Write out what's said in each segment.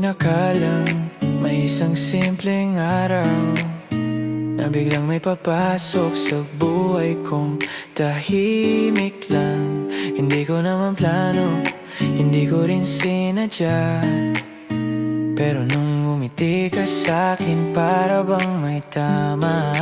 nakalang may isang simpleng araw na biglang may papasok sa buhay kong tahimik lang. Hindi ko naman plano, hindi ko rin sinadya, pero nung umiti ka sa'kin para bang may tama.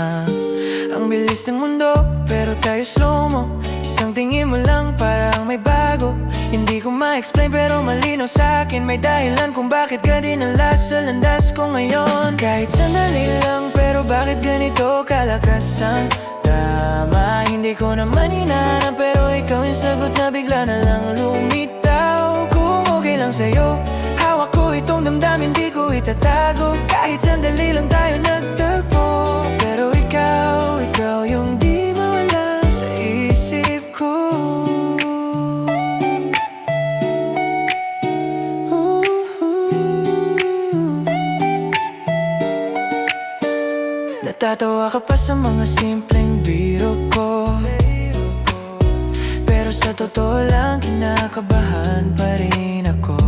Ang bilis ng mundo pero tayo slow-mo. Isang tingin mo lang parang may bago. Hindi ko ma-explain pero malinaw sa'kin. May dahilan kung bakit ka dinala sa landas ko ngayon. Kahit sandali lang pero bakit ganito kalakasan? Tama, hindi ko naman hinanap pero ikaw yung sagot na bigla na lang lumitaw. Kung okay lang sa'yo, hawak ko itong damdamin, di ko itatago. Kahit sandali lang tayo nagtagpo, pero ikaw yung di mawala sa isip ko. Natatawa ka pa sa mga simpleng biro ko, pero sa totoo lang kinakabahan pa rin ako.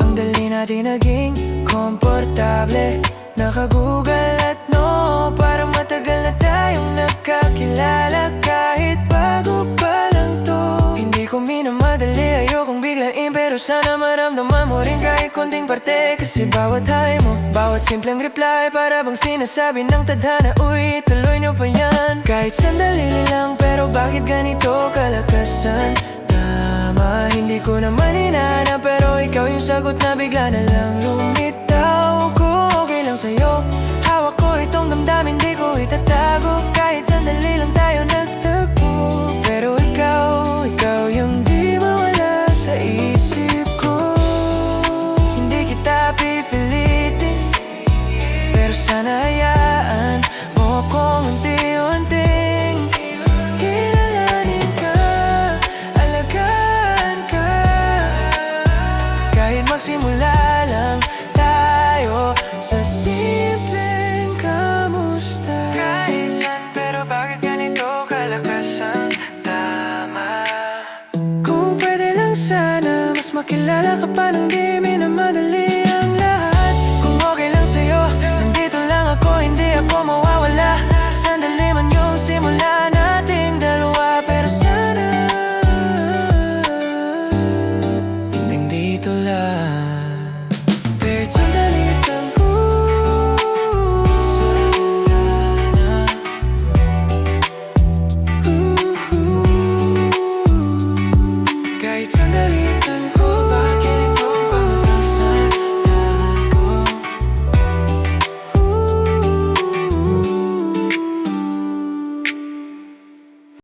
Ang dali natin naging komportable, nakagugal at no, parang matagal na tayong nakakilala. Kahit bago pa lang to, hindi ko minamadali, ayokong biglain, pero sana maramdaman mo rin kahit konting parte. Kasi bawat hay mo, bawat simpleng reply, para bang sinasabi ng tadhana, uy, tuloy nyo pa yan. Kahit sandali lang pero bakit ganito kalakasan? Tama, hindi ko naman hinanap pero ikaw yung sagot na bigla na lang lumitaw. Kung okay lang sa'yo, hawak ko itong damdamin, di ko itatago. Kahit sandali lang tayo nagtagpo, pero ikaw yung di mawala sa isip ko. Hindi kita pipilitin, pero sana hayaan mo akong unti-unting kilalanin ka, alagaan ka. Kahit magsimula lang tayo sa simpleng kamusta. Kahit saan pero bakit ganito kalakasan? Tama, kung pwede lang sana mas makilala ka pa nang di minamadali ang lahat. Kung okay lang sa'yo, nandito lang ako, hindi ako mawawala. Sandali man yung simula nating dalawa, pero sana hinding dito lang. Pero sandali lang kahit sandali lang.